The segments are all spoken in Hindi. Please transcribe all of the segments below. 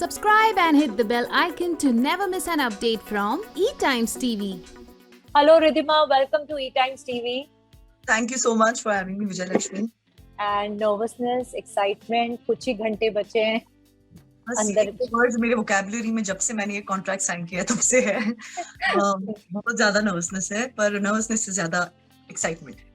Subscribe and hit the bell icon to never miss an update from eTimes TV. Hello Ridhima, welcome to eTimes TV. Thank you so much for having me, Vijay Lakshmi. And nervousness, excitement, कुछ ही घंटे बचे हैं अंदर। वर्ड्स मेरे वोकैबुलरी में जब से मैंने ये कॉन्ट्रैक्ट साइन किया तब से है। बहुत ज्यादा नर्वसनेस है, पर नर्वसनेस से ज्यादा एक्साइटमेंट है।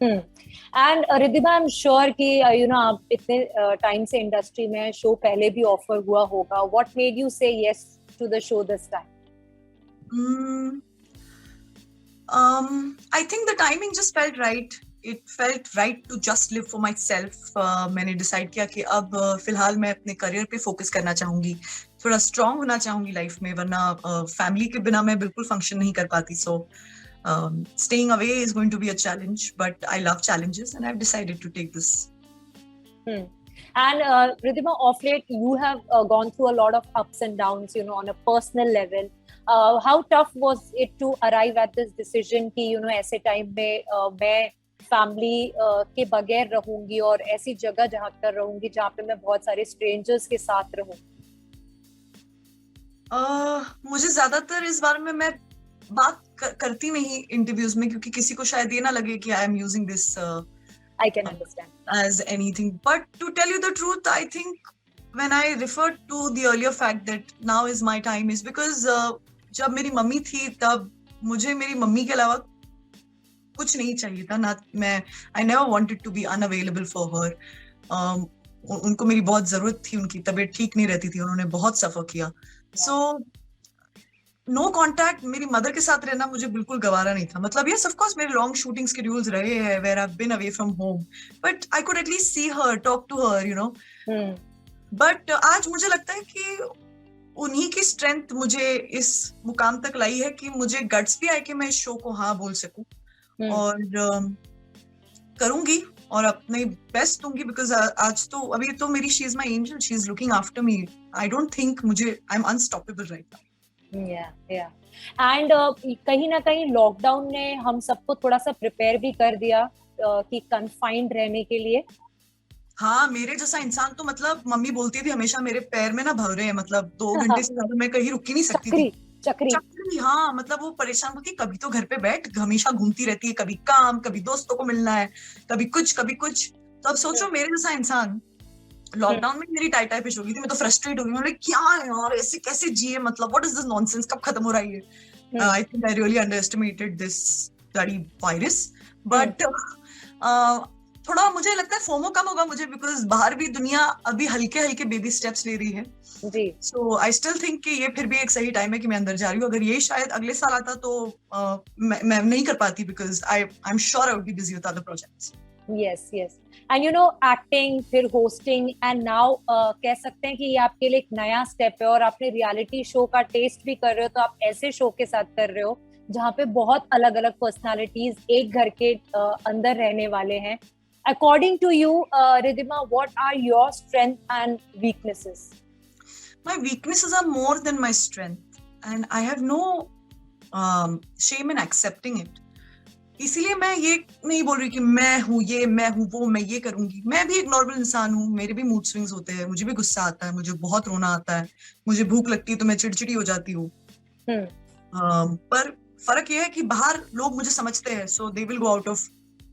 And Riddhima, I am sure कि आप इतने टाइम से इंडस्ट्री में, शो पहले भी ऑफर हुआ होगा. What made you say yes to the show this time? I think the timing just felt right. It felt right to just live for myself. मैंने डिसाइड किया कि अब फिलहाल मैं अपने करियर पे फोकस करना चाहूंगी, थोड़ा स्ट्रांग होना चाहूंगी लाइफ में, वरना फैमिली के बिना मैं बिल्कुल फंक्शन नहीं कर पाती. So staying away is going to be a challenge, but I love challenges and I've decided to take this. And Ridhima, of late you have gone through a lot of ups and downs, on a personal level. How tough was it to arrive at this decision कि ऐसे टाइम में मैं फैमिली के बगैर रहूंगी और ऐसी जगह जहाँ पर रहूंगी जहाँ पे मैं बहुत सारे स्ट्रेंजर्स के साथ रहूं? मुझे ज्यादातर इस बारे में मैं बात करती नहीं इंटरव्यूज में, क्योंकि किसी को शायद ये ना लगे कि I am using this I can understand as anything. But to tell you the truth, I think when I referred to the earlier fact that now is my time is because जब मेरी मम्मी थी तब मुझे मेरी मम्मी के अलावा कुछ नहीं चाहिए था ना. मैं I never wanted to be unavailable for her. उनको मेरी बहुत जरूरत थी, उनकी तबीयत ठीक नहीं रहती थी, उन्होंने बहुत सफर किया. So नो कॉन्टैक्ट, मेरी मदर के साथ रहना मुझे बिल्कुल गवारा नहीं था. मतलब यस ऑफ कोर्स मेरे लॉन्ग शूटिंग शेड्यूल्स रहे हैं where I have been away from home, but I could at least see her, talk to her, but आज मुझे लगता है कि उन्हीं की स्ट्रेंथ मुझे इस मुकाम तक लाई है कि मुझे गट्स भी आए कि मैं इस शो को हाँ बोल सकूं. और करूंगी और अपने बेस्ट दूंगी, बिकॉज आज तो अभी तो मेरी she is my angel, she is looking after me. I don't think I am unstoppable right now. And कहीं ना कहीं लॉकडाउन ने हम सबको थोड़ा सा प्रिपेयर भी कर दिया कि कन्फाइंड रहने के लिए. हाँ, मेरे जैसा इंसान तो मतलब मम्मी बोलती थी हमेशा मेरे पैर में ना भर रहे हैं, मतलब 2 घंटे से ज्यादा मैं कहीं रुक ही नहीं सकती थी. चक्री. हाँ, मतलब वो परेशान होती, कभी तो घर पे बैठ, हमेशा घूमती रहती है, कभी काम, कभी दोस्तों को मिलना है, कभी कुछ. तो अब सोचो मेरे जैसा इंसान लॉकडाउन में मेरी टाई फिश हो गई थी. मैं तो फ्रस्ट्रेट हो गई, मतलब क्या है यार, ऐसे कैसे जिए, मतलब व्हाट इज दिस नॉनसेंस, कब खत्म हो रहा है ये. I think I really अंडरएस्टिमेटेड this bloody virus. But थोड़ा मुझे लगता है फोमो कम होगा मुझे, बिकॉज बाहर भी दुनिया अभी हल्के बेबी स्टेप्स ले रही है. सो आई स्टिल थिंक कि ये फिर भी एक सही टाइम है कि मैं अंदर जा रही हूँ. अगर ये शायद अगले साल आता तो मैं नहीं कर पाती, because I am sure I would be busy with other projects. Yes. And acting, फिर होस्टिंग, एंड नाउ कह सकते हैं कि ये आपके लिए एक नया स्टेप है और आपने रियलिटी शो का टेस्ट भी कर रहे हो. तो आप ऐसे शो के साथ कर रहे हो जहाँ पे बहुत अलग अलग पर्सनालिटीज एक घर के अंदर रहने वाले हैं. According to you Riddhima, what are your strength and weaknesses? My weaknesses are more than my strength, and I have no shame in accepting it. इसीलिए मैं ये नहीं बोल रही कि मैं हूँ ये, मैं हूँ वो, मैं ये करूंगी. मैं भी एक नॉर्मल इंसान हूँ, मेरे भी मूड स्विंग्स होते हैं, मुझे भी गुस्सा आता है, मुझे बहुत रोना आता है, मुझे भूख लगती है तो मैं चिड़चिड़ी हो जाती हूँ. पर फर्क ये है कि बाहर लोग मुझे समझते हैं, so they will go out of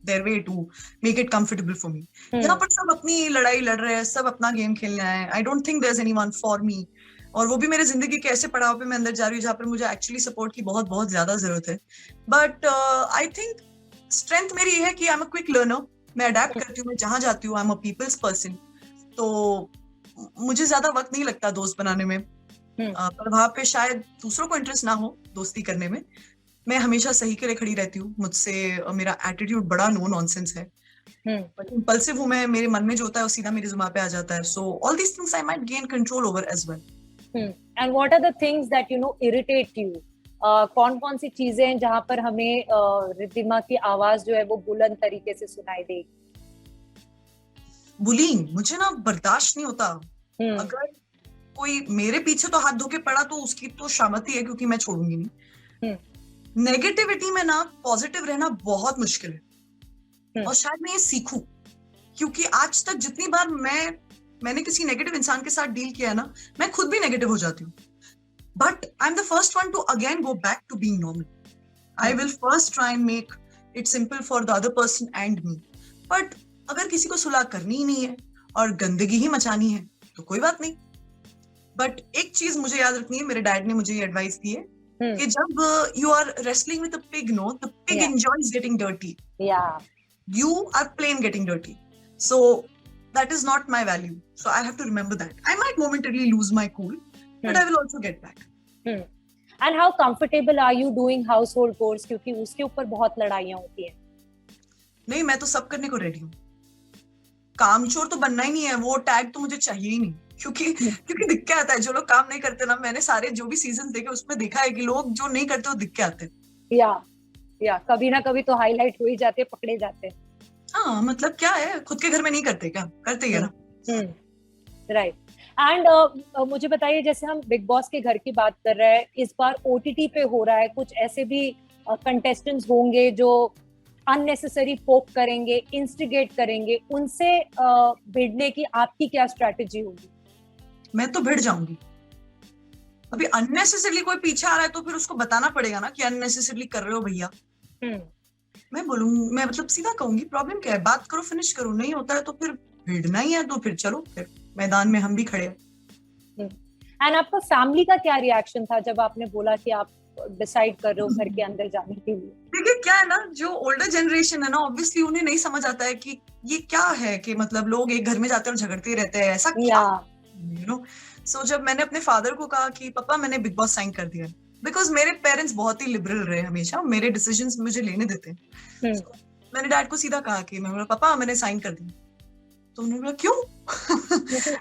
their way to make it comfortable for me. यहाँ पर सब अपनी लड़ाई लड़ रहे हैं, सब अपना गेम खेलने आए हैं. I don't think there is anyone for me. और वो भी मेरे जिंदगी के ऐसे पड़ाव पे मैं अंदर जा रही हूँ जहाँ पर मुझे एक्चुअली सपोर्ट की बहुत ज्यादा जरूरत है. बट आई थिंक स्ट्रेंथ मेरी है कि I am a quick learner. मैं अडेप्ट करती हूँ, मैं जहाँ जाती हूँ. I am a people's person, तो मुझे ज्यादा वक्त नहीं लगता दोस्त बनाने में. पर वहां पे शायद दूसरों को इंटरेस्ट ना हो दोस्ती करने में. मैं हमेशा सही के लिए खड़ी रहती हूँ. मुझसे मेरा एटीट्यूड बड़ा नो नॉनसेंस है, बट इंपल्सिव हूँ मैं. मेरे मन में जो होता है वो सीधा मेरी जुबान पे आ जाता है. So all these things I might gain control over as well. And what are the things that irritate you? कौन सी चीजें हैं जहां पर हमें रिद्धिमा की आवाज जो है वो बुलंद तरीके से सुनाई देगी? बुलिंग मुझे ना बर्दाश्त नहीं होता. अगर कोई मेरे पीछे तो हाथ धो के पड़ा तो उसकी तो शामत ही है, क्योंकि मैं छोड़ूंगी नहीं. नेगेटिविटी में ना पॉजिटिव रहना बहुत मुश्किल है. और शायद मैं ये सीखूं, क्योंकि आज तक जितनी बार मैं मैंने किसी नेगेटिव इंसान के साथ डील किया है ना, मैं खुद भी नेगेटिव हो जाती हूँ, but I am the first one to again go back to being normal. I will first try and make it simple for the other person and me. But अगर किसी को सुलह करनी ही नहीं है और गंदगी ही मचानी है तो कोई बात नहीं. बट एक चीज मुझे याद रखनी है, मेरे डैड ने मुझे ये एडवाइस दी है कि जब you are wrestling with a pig, no, the pig enjoys getting dirty. You are plain getting dirty. So that is not my value. So I have to remember that. I might momentarily lose my cool, but I will also get back. And how comfortable are you doing household chores? क्योंकि उसके ऊपर बहुत लड़ाइयाँ होती हैं. नहीं, मैं तो सब करने को रेडी हूँ. कामचोर तो बनना ही नहीं है, वो टैग तो मुझे चाहिए ही नहीं. क्योंकि दिख के आता है, जो लोग काम नहीं करते ना, मैंने सारे जो भी सीजन देखे उसमें देखा है कि लोग जो नहीं करते वो दिख के आते हैं. या कभी ना कभी तो हाईलाइट हो ही जाते, पकड़े जाते. हाँ, मतलब क्या है, खुद के घर में नहीं करते क्या? करते ही है ना. राइट. एंड मुझे बताइए, जैसे हम बिग बॉस के घर की बात कर रहे हैं, इस बार OTT पे हो रहा है, कुछ ऐसे भी कंटेस्टेंट्स होंगे जो अननेसेसरी पोक करेंगे, इंस्टिगेट करेंगे, उनसे भिड़ने की आपकी क्या स्ट्रैटेजी होगी? मैं तो भिड़ जाऊंगी. अभी अननेसेसरली कोई पीछे आ रहा है तो फिर उसको बताना पड़ेगा ना कि अननेसेसरली कर रहे हो भैया. मैं बोलूंगी, मैं मतलब सीधा कहूंगी, प्रॉब्लम क्या है, बात करो, फिनिश करो. नहीं होता है तो फिर भिड़ना ही है, तो फिर चलो, फिर मैदान में हम भी खड़े हैं. एंड आपका फैमिली का क्या रिएक्शन था जब आपने बोला कि आप डिसाइड कर रहे हो घर के अंदर जाने के लिए? देखिए क्या है ना, जो ओल्डर जनरेशन है ना, ऑब्वियसली उन्हें नहीं समझ आता है कि ये क्या है, कि मतलब लोग एक घर में जाते हैं और झगड़ते रहते हैं, ऐसा क्या, यू नो. सो जब मैंने अपने फादर को कहा कि पापा मैंने बिग बॉस साइन कर दिया, बिकॉज मेरे पेरेंट्स बहुत ही लिबरल रहे हमेशा, मेरे डिसीजंस मुझे लेने देते हैं. So, मैंने डैड को सीधा कहा कि मैं बोला पापा मैंने साइन कर दिया. तो उन्होंने बोला क्यों?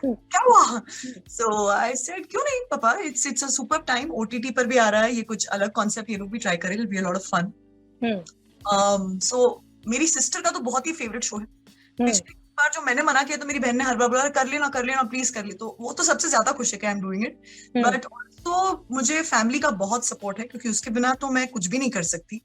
क्या हुआ? सो आई सेड क्यों नहीं पापा, it's a super time, OTT पर भी आ रहा है, ये कुछ अलग कॉन्सेप्ट, ये लोग भी ट्राई करें, it will be a lot of fun. So मेरी सिस्टर का तो बहुत ही फेवरेट शो है. पिछली बार जो मैंने मना किया तो मेरी बहन ने हर बार बोला कर लेना प्लीज कर ले, तो वो तो सबसे ज्यादा खुश है कि I am doing it. But also मुझे फैमिली का बहुत सपोर्ट है, क्योंकि उसके बिना तो मैं कुछ भी नहीं कर सकती.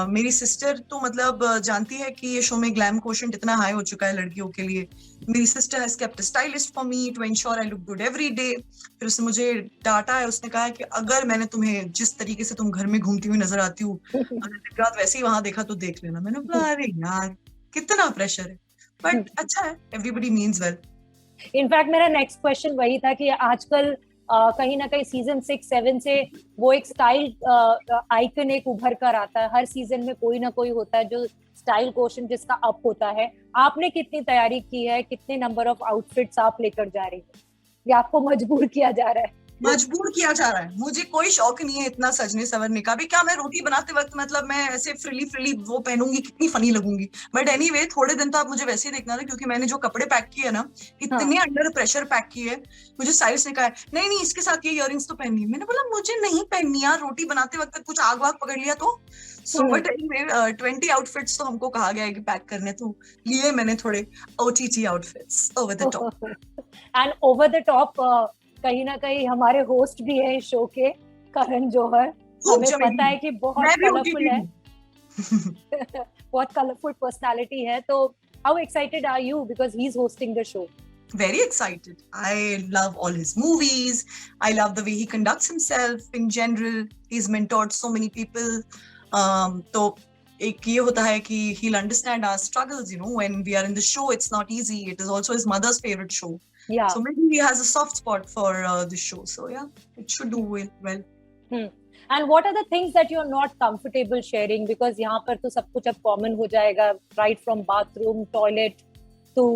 मेरी सिस्टर तो मतलब जानती है कि ये शो में ग्लैम कोशेंट इतना हाई हो चुका है लड़कियों के लिए. मेरी sister has kept a stylist for me to ensure I look good every day. फिर उसने मुझे डांटा है, उसने कहा है कि अगर मैंने तुम्हें जिस तरीके से तुम घर में घूमती हुई नजर आती हूँ, अगर रात वैसे ही वहां देखा तो देख लेना. मैंने बोला अरे यार कितना प्रेशर है, बट अच्छा है, एवरीबॉडी मीन्स वेल. इनफैक्ट मेरा नेक्स्ट क्वेश्चन वही था कि आजकल कहीं ना कहीं सीजन 6-7 से वो एक स्टाइल आइकन एक उभर कर आता है. हर सीजन में कोई ना कोई होता है जो स्टाइल क्वोशेंट जिसका अप होता है. आपने कितनी तैयारी की है, कितने नंबर ऑफ आउटफिट्स आप लेकर जा रही है, या आपको मजबूर किया जा रहा है? मजबूर किया जा रहा है. मुझे कोई शौक नहीं है इतना सजने संवरने का भी. क्या मैं रोटी बनाते वक्त मतलब मैं ऐसे फ्रीली वो पहनूंगी, कितनी फनी लगूंगी. बट एनीवे थोड़े दिन तो आप मुझे वैसे ही देखना था, क्योंकि मैंने जो कपड़े पैक किए ना, इतने अंडर प्रेशर पैक किए. मुझे स्टाइलिस्ट ने कहा नहीं इसके साथ ये इयररिंग्स तो पहननी है. मैंने बोला मुझे नहीं पहननी यार, रोटी बनाते वक्त कुछ आग वाग पकड़ लिया तो. सो बट एनीवे 20 आउटफिट्स तो हमको कहा गया है कि पैक करने, तो लिए मैंने थोड़े OTT outfits over the top. And over the top कहीं ना कहीं हमारे होस्ट भी है शो के, करण जौहर. हमें पता है कि बहुत कलरफुल है, बहुत कलरफुल पर्सनालिटी है. तो how excited are you because he is hosting the show? Very excited. I love all his movies. I love the way he conducts himself in general. He's mentored so many people. तो एक ये होता है कि he'll understand our struggles, you know, when we are in the show. It's not easy. It is also his mother's favorite show. Yeah. So maybe he has a soft spot for this show. So yeah, it should do well. And what are the things that you're not comfortable sharing? Because यहाँ पर तो सब कुछ अब common हो जाएगा, right from bathroom, toilet to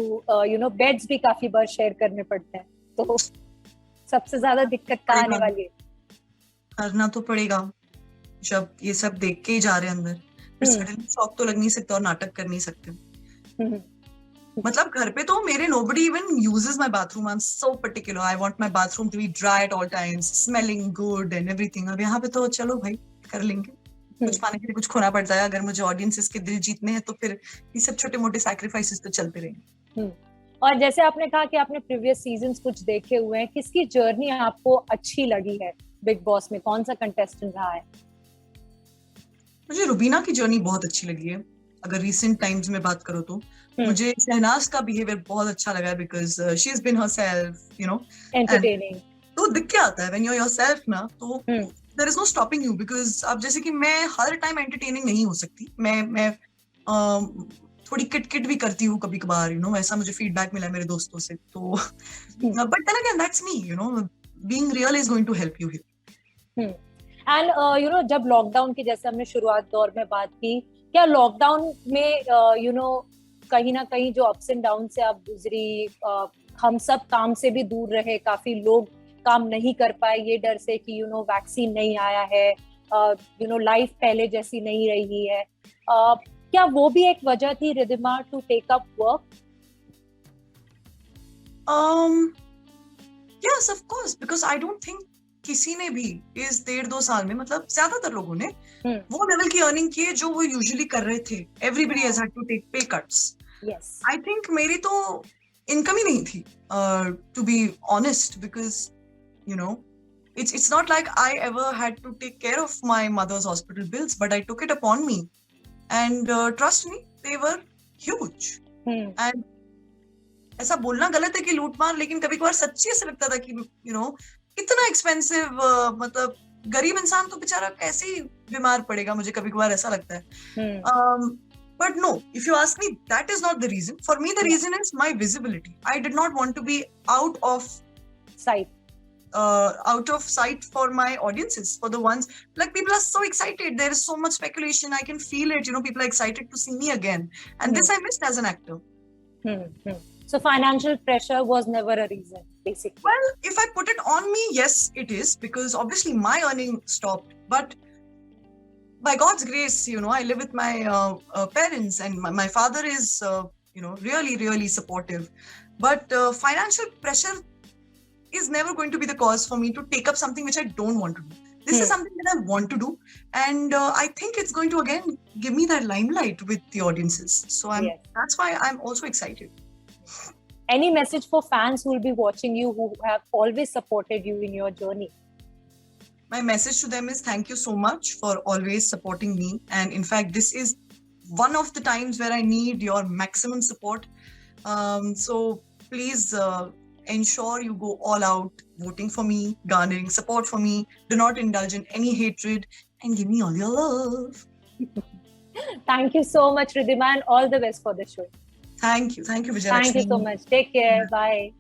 beds भी काफी बार share करने पड़ते हैं. तो सबसे ज्यादा दिक्कत कहाँ आने वाली है? करना तो पड़ेगा जब ये सब देख के ही जा रहे हैं अंदर. फिर सडनली शॉक तो लग नहीं सकता और नाटक कर नहीं सकते. मतलब घर पे तो मेरे nobody even uses my bathroom. I'm so particular. I want my bathroom to be dry at all times, smelling good and everything. अब यहाँ पे तो चलो भाई कर लेंगे. कुछ पाने के लिए कुछ खोना पड़ता है. अगर मुझे ऑडियंसेस के दिल जीतने हैं तो फिर ये सब छोटे मोटे सैक्रिफाइसेस तो चलते रहेंगे. और जैसे आपने कहा कि आपने प्रीवियस सीजन्स कुछ देखे हुए हैं, किसकी जर्नी आपको अच्छी लगी है बिग बॉस में? कौन सा कंटेस्टेंट रहा है? मुझे रुबीना की जर्नी बहुत अच्छी लगी है. अगर recent times में बात करो तो मुझे शहनाज का बिहेवियर बहुत अच्छा लगा because she has been herself, you know. Entertaining. तो दिख क्या आता है when you're yourself ना, तो there is no stopping you because अब जैसे कि मैं हर टाइम entertaining नहीं हो सकती, मैं थोड़ी किट भी करती हूँ कभी कभार, you know, ऐसा मुझे feedback मिला है मेरे दोस्तों से, तो but then again that's me, you know, being real is going to help you here. And you know, जब लॉकडाउन की जैसे हमने शुरुआत दौर में बात की, क्या लॉकडाउन में you know कहीं ना कहीं जो अप्स एंड डाउन से आप गुजरी, हम सब काम से भी दूर रहे, काफी लोग काम नहीं कर पाए ये डर से कि यू नो वैक्सीन नहीं आया है, यू नो लाइफ पहले जैसी नहीं रही है, क्या वो भी एक वजह थी Riddhima to take up work? Yes, of course, because I don't think किसी ने भी इस 1.5-2 साल में, मतलब ज्यादातर लोगों ने वो लेवल की अर्निंग की है जो वो यूजुअली कर रहे थे. Everybody has had to take pay cuts. Yes. I think मेरी तो इनकम ही नहीं थी, to be honest, because you know it's not like I ever had to take care of my mother's hospital bills, but I took it upon me, and trust me, they were huge. And ऐसा बोलना गलत है कि लूट मार, लेकिन कभी कभार सच्ची ऐसा लगता था कि you know इतना एक्सपेंसिव, मतलब गरीब इंसान तो बेचारा कैसे ही बीमार पड़ेगा, मुझे कभी कभार ऐसा लगता है. But no, if you ask me, that is not the reason. For me, the reason is my visibility. I did not want to be out of sight for my audiences, for the ones, like people are so excited. There is so much speculation. I can feel it. You know, people are excited to see me again, and this I missed as an actor. So financial pressure was never a reason, basically. Well, if I put it on me, yes, it is, because obviously my earning stopped. But by God's grace, you know, I live with my parents, and my father is, you know, really, really supportive. But financial pressure is never going to be the cause for me to take up something which I don't want to do. This is something that I want to do, and I think it's going to again give me that limelight with the audiences. So that's why I'm also excited. Any message for fans who will be watching you, who have always supported you in your journey? My message to them is thank you so much for always supporting me. And in fact, this is one of the times where I need your maximum support. So please ensure you go all out voting for me, garnering support for me. Do not indulge in any hatred, and give me all your love. Thank you so much, Riddhima, and all the best for the show. Thank you, Vijayalakshmi. Thank you so much. Take care. Bye.